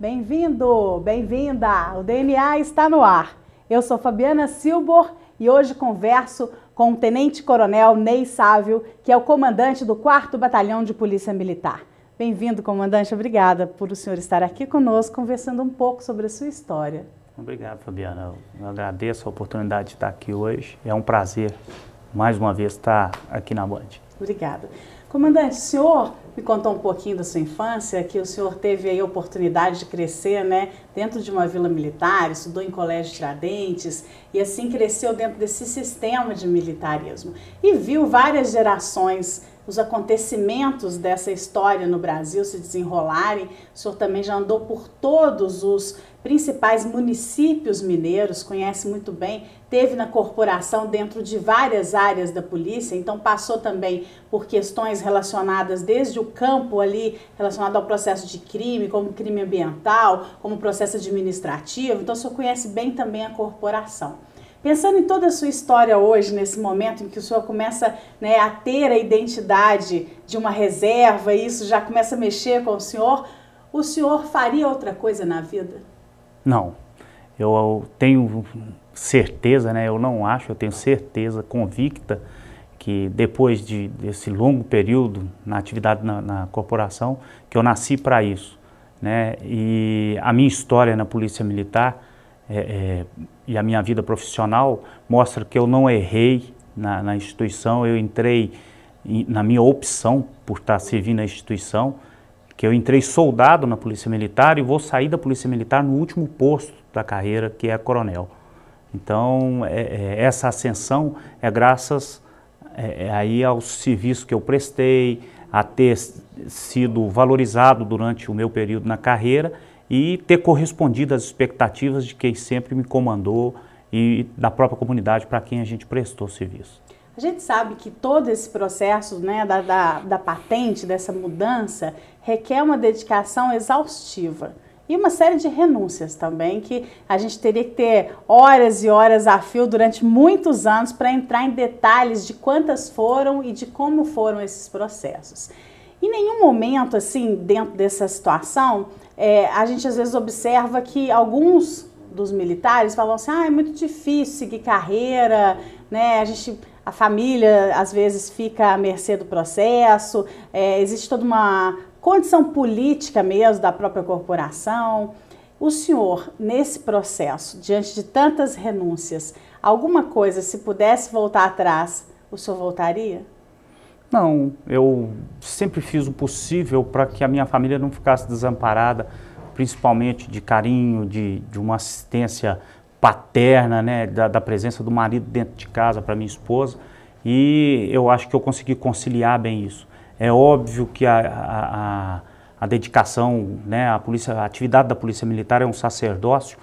Bem-vindo, bem-vinda! O DNA está no ar. Eu sou Fabiana Silbor e hoje converso com o Tenente-Coronel Ney Sávio, que é o comandante do 4º Batalhão de Polícia Militar. Bem-vindo, comandante. Obrigada por o senhor estar aqui conosco, conversando um pouco sobre a sua história. Obrigado, Fabiana. Eu agradeço a oportunidade de estar aqui hoje. É um prazer, mais uma vez, estar aqui na Band. Obrigada. Comandante, o senhor me contou um pouquinho da sua infância, que o senhor teve aí a oportunidade de crescer, né, dentro de uma vila militar, estudou em colégio Tiradentes e assim cresceu dentro desse sistema de militarismo e viu várias gerações, os acontecimentos dessa história no Brasil se desenrolarem. O senhor também já andou por todos os principais municípios mineiros, conhece muito bem, teve na corporação dentro de várias áreas da polícia, então passou também por questões relacionadas desde o campo ali, relacionado ao processo de crime, como crime ambiental, como processo administrativo, então o senhor conhece bem também a corporação. Pensando em toda a sua história hoje, nesse momento em que o senhor começa, né, a ter a identidade de uma reserva, e isso já começa a mexer com o senhor faria outra coisa na vida? Não, eu tenho certeza, né? Eu não acho, eu tenho certeza convicta que depois desse longo período na atividade na corporação, que eu nasci para isso, né? E a minha história na Polícia Militar e a minha vida profissional mostra que eu não errei na instituição. Eu entrei na minha opção por estar servindo a instituição, que eu entrei soldado na Polícia Militar e vou sair da Polícia Militar no último posto da carreira, que é coronel. Então, essa ascensão é graças aí ao serviço que eu prestei, a ter sido valorizado durante o meu período na carreira e ter correspondido às expectativas de quem sempre me comandou e da própria comunidade para quem a gente prestou serviço. A gente sabe que todo esse processo, né, da patente, dessa mudança, requer uma dedicação exaustiva e uma série de renúncias também, que a gente teria que ter horas e horas a fio durante muitos anos para entrar em detalhes de quantas foram e de como foram esses processos. Em nenhum momento, assim, dentro dessa situação, a gente às vezes observa que alguns dos militares falam assim, é muito difícil seguir carreira, né, a família às vezes fica à mercê do processo, existe toda uma condição política mesmo da própria corporação. O senhor, nesse processo, diante de tantas renúncias, alguma coisa, se pudesse voltar atrás, o senhor voltaria? Não, eu sempre fiz o possível para que a minha família não ficasse desamparada, principalmente de carinho, de uma assistência paterna, né, da presença do marido dentro de casa para minha esposa, e eu acho que eu consegui conciliar bem isso. É óbvio que a dedicação, né, a atividade da Polícia Militar é um sacerdócio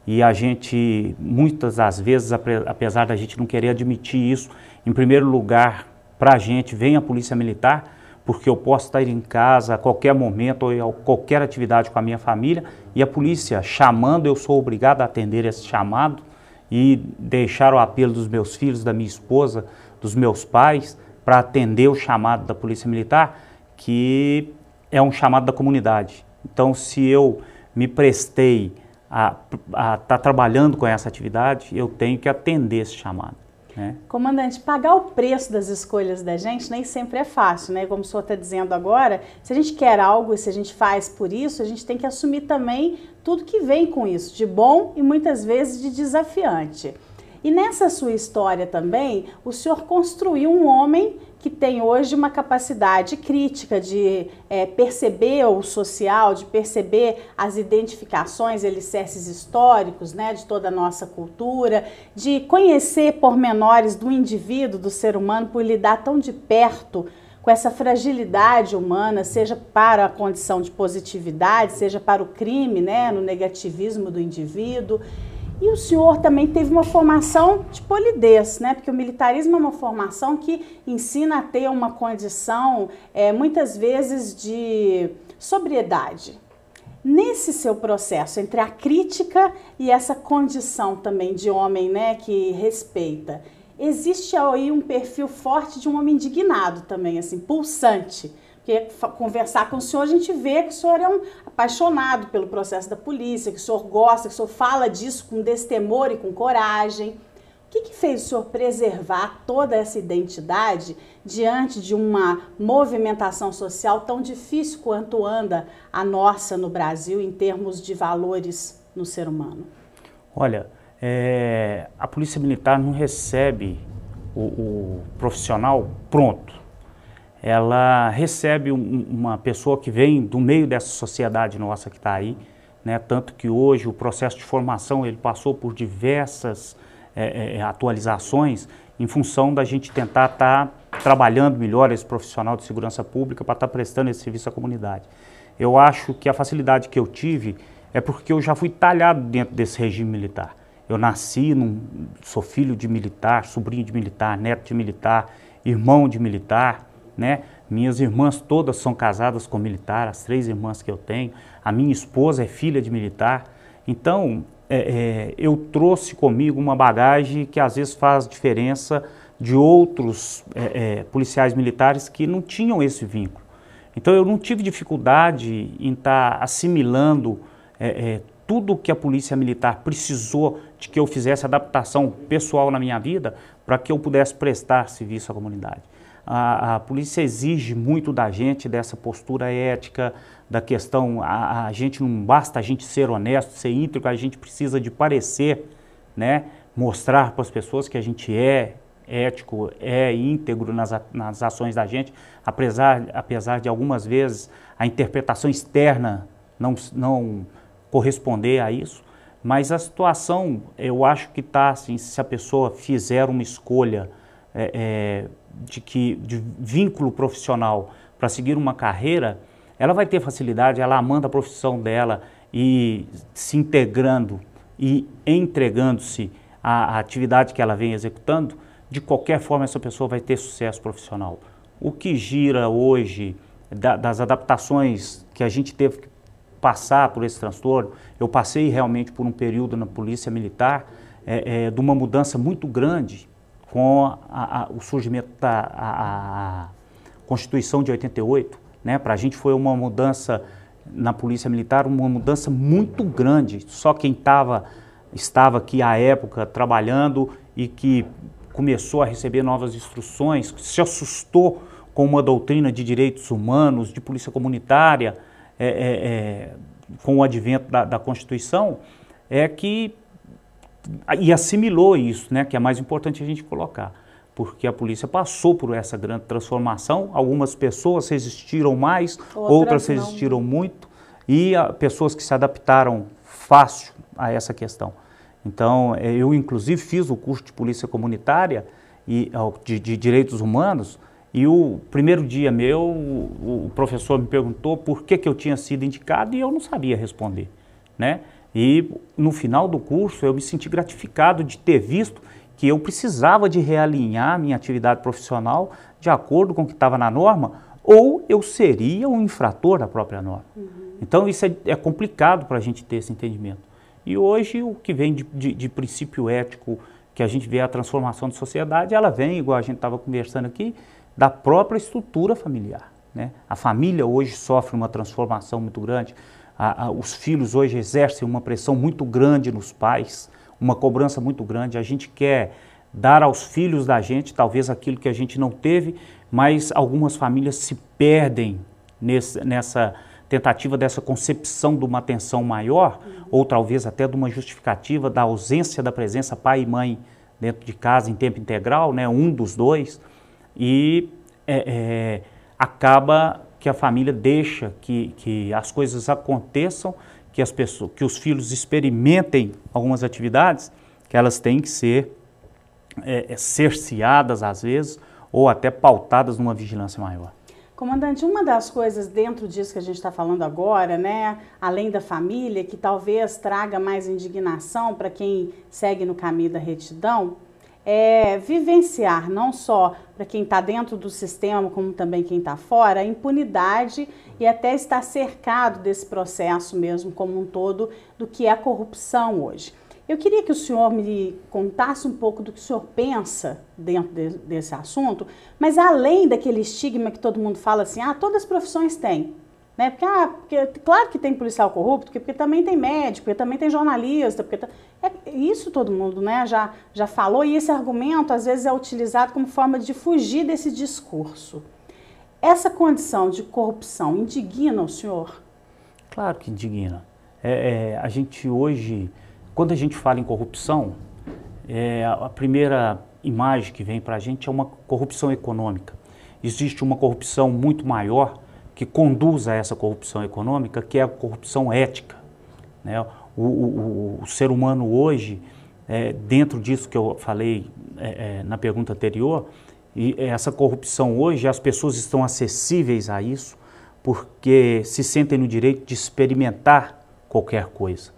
e a gente, muitas das vezes, apesar da gente não querer admitir isso, em primeiro lugar, para a gente, vem a Polícia Militar, porque eu posso estar em casa a qualquer momento ou em qualquer atividade com a minha família e a polícia chamando, eu sou obrigado a atender esse chamado e deixar o apelo dos meus filhos, da minha esposa, dos meus pais, para atender o chamado da Polícia Militar, que é um chamado da comunidade. Então, se eu me prestei a estar trabalhando com essa atividade, eu tenho que atender esse chamado. Comandante, pagar o preço das escolhas da gente nem sempre é fácil, né? Como o senhor está dizendo agora, se a gente quer algo e se a gente faz por isso, a gente tem que assumir também tudo que vem com isso, de bom e muitas vezes de desafiante. E nessa sua história também, o senhor construiu um homem que tem hoje uma capacidade crítica de perceber o social, de perceber as identificações, alicerces históricos, né, de toda a nossa cultura, de conhecer pormenores do indivíduo, do ser humano, por lidar tão de perto com essa fragilidade humana, seja para a condição de positividade, seja para o crime, né, no negativismo do indivíduo. E o senhor também teve uma formação de polidez, né? Porque o militarismo é uma formação que ensina a ter uma condição, muitas vezes, de sobriedade. Nesse seu processo, entre a crítica e essa condição também de homem, né, que respeita, existe aí um perfil forte de um homem indignado também, assim, pulsante. Porque conversar com o senhor, a gente vê que o senhor é um apaixonado pelo processo da polícia, que o senhor gosta, que o senhor fala disso com destemor e com coragem. O que fez o senhor preservar toda essa identidade diante de uma movimentação social tão difícil quanto anda a nossa no Brasil em termos de valores no ser humano? Olha, a Polícia Militar não recebe o profissional pronto. Ela recebe uma pessoa que vem do meio dessa sociedade nossa que está aí, né? Tanto que hoje o processo de formação ele passou por diversas atualizações em função da gente tentar estar trabalhando melhor esse profissional de segurança pública para estar prestando esse serviço à comunidade. Eu acho que a facilidade que eu tive é porque eu já fui talhado dentro desse regime militar. Eu nasci, sou filho de militar, sobrinho de militar, neto de militar, irmão de militar, né? Minhas irmãs todas são casadas com militar, as 3 irmãs que eu tenho. A minha esposa é filha de militar. Então, eu trouxe comigo uma bagagem que às vezes faz diferença de outros policiais militares que não tinham esse vínculo. Então eu não tive dificuldade em estar assimilando tudo que a Polícia Militar precisou de que eu fizesse adaptação pessoal na minha vida para que eu pudesse prestar serviço à comunidade. A polícia exige muito da gente, dessa postura ética, da questão, a gente não basta a gente ser honesto, ser íntegro, a gente precisa de parecer, né, mostrar para as pessoas que a gente é ético, é íntegro nas ações da gente, apesar de algumas vezes a interpretação externa não corresponder a isso, mas a situação, eu acho que está assim, se a pessoa fizer uma escolha de vínculo profissional para seguir uma carreira, ela vai ter facilidade, ela amando a profissão dela e se integrando e entregando-se à atividade que ela vem executando, de qualquer forma essa pessoa vai ter sucesso profissional. O que gira hoje das adaptações que a gente teve que passar por esse transtorno, eu passei realmente por um período na Polícia Militar de uma mudança muito grande com o surgimento da Constituição de 88, né? Para a gente foi uma mudança na Polícia Militar, uma mudança muito grande. Só quem estava aqui à época trabalhando e que começou a receber novas instruções, se assustou com uma doutrina de direitos humanos, de polícia comunitária, com o advento da Constituição, e assimilou isso, né, que é mais importante a gente colocar, porque a polícia passou por essa grande transformação, algumas pessoas resistiram mais, outras resistiram muito, e pessoas que se adaptaram fácil a essa questão. Então, eu inclusive fiz o curso de polícia comunitária e de direitos humanos, e o primeiro dia meu, o professor me perguntou por que eu tinha sido indicado e eu não sabia responder, né? E no final do curso eu me senti gratificado de ter visto que eu precisava de realinhar minha atividade profissional de acordo com o que estava na norma, ou eu seria um infrator da própria norma. Então isso é complicado para a gente ter esse entendimento. E hoje o que vem de princípio ético, que a gente vê a transformação da sociedade, ela vem, igual a gente estava conversando aqui, da própria estrutura familiar, né? A família hoje sofre uma transformação muito grande, os filhos hoje exercem uma pressão muito grande nos pais, uma cobrança muito grande, a gente quer dar aos filhos da gente talvez aquilo que a gente não teve, mas algumas famílias se perdem nessa tentativa dessa concepção de uma atenção maior, ou talvez até de uma justificativa da ausência da presença pai e mãe dentro de casa em tempo integral, né, um dos dois, e acaba que a família deixa que as coisas aconteçam, que os filhos experimentem algumas atividades, que elas têm que ser cerceadas às vezes, ou até pautadas numa vigilância maior. Comandante, uma das coisas dentro disso que a gente está falando agora, né, além da família, que talvez traga mais indignação para quem segue no caminho da retidão, é vivenciar, não só para quem está dentro do sistema, como também quem está fora, a impunidade e até estar cercado desse processo mesmo como um todo do que é a corrupção hoje. Eu queria que o senhor me contasse um pouco do que o senhor pensa dentro desse assunto, mas além daquele estigma que todo mundo fala assim, todas as profissões têm. Né? Porque claro que tem policial corrupto, porque também tem médico, porque também tem jornalista, isso todo mundo, né, já falou, e esse argumento às vezes é utilizado como forma de fugir desse discurso. Essa condição de corrupção indigna o senhor? Claro que indigna. A gente hoje, quando a gente fala em corrupção, a primeira imagem que vem para a gente é uma corrupção econômica. Existe uma corrupção muito maior que conduz a essa corrupção econômica, que é a corrupção ética. Né? O ser humano hoje, dentro disso que eu falei na pergunta anterior, e essa corrupção hoje, as pessoas estão acessíveis a isso porque se sentem no direito de experimentar qualquer coisa.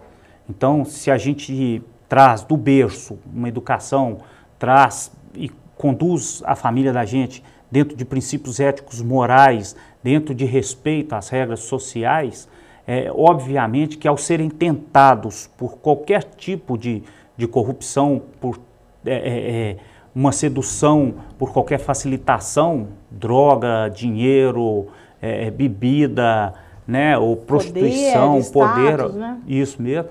Então, se a gente traz do berço uma educação, traz e conduz a família da gente dentro de princípios éticos morais, dentro de respeito às regras sociais, obviamente que ao serem tentados por qualquer tipo de corrupção, por uma sedução, por qualquer facilitação, droga, dinheiro, bebida, né, ou prostituição, poder, status, né? Isso mesmo,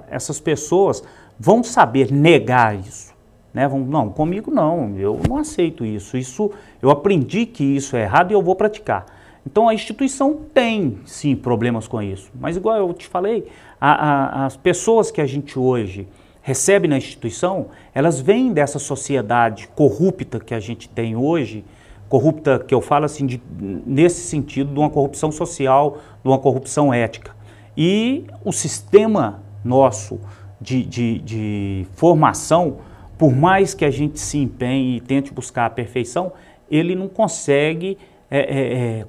essas pessoas vão saber negar isso. Né? Não, comigo não, eu não aceito isso, eu aprendi que isso é errado e eu vou praticar. Então a instituição tem sim problemas com isso, mas igual eu te falei, as pessoas que a gente hoje recebe na instituição, elas vêm dessa sociedade corrupta que a gente tem hoje, corrupta que eu falo assim, nesse sentido de uma corrupção social, de uma corrupção ética. E o sistema nosso de formação, por mais que a gente se empenhe e tente buscar a perfeição, ele não consegue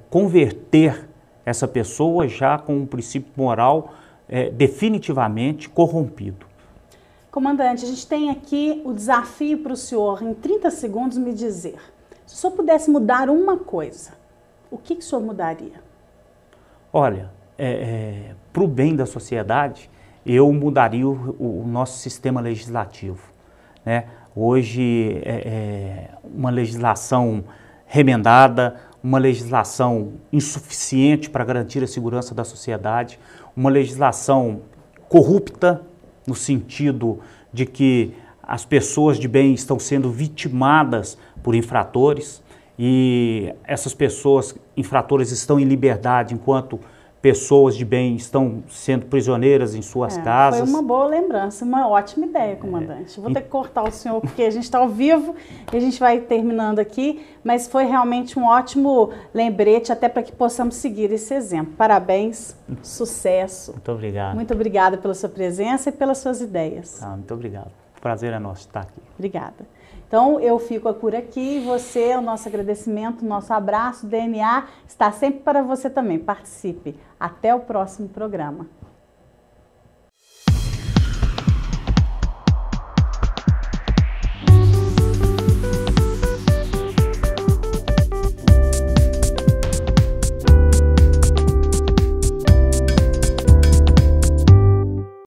converter essa pessoa já com um princípio moral definitivamente corrompido. Comandante, a gente tem aqui o desafio para o senhor, em 30 segundos, me dizer, se o senhor pudesse mudar uma coisa, o que o senhor mudaria? Olha, para o bem da sociedade, eu mudaria o nosso sistema legislativo. Né? Hoje, uma legislação remendada, uma legislação insuficiente para garantir a segurança da sociedade, uma legislação corrupta, no sentido de que as pessoas de bem estão sendo vitimadas por infratores e essas pessoas infratoras estão em liberdade enquanto pessoas de bem estão sendo prisioneiras em suas casas. Foi uma boa lembrança, uma ótima ideia, comandante. Vou ter que cortar o senhor porque a gente está ao vivo e a gente vai terminando aqui, mas foi realmente um ótimo lembrete até para que possamos seguir esse exemplo. Parabéns, sucesso. Muito obrigado. Muito obrigada pela sua presença e pelas suas ideias. Muito obrigado. O prazer é nosso estar aqui. Obrigada. Então, eu fico por aqui, você, o nosso agradecimento, o nosso abraço, DNA está sempre para você também. Participe. Até o próximo programa.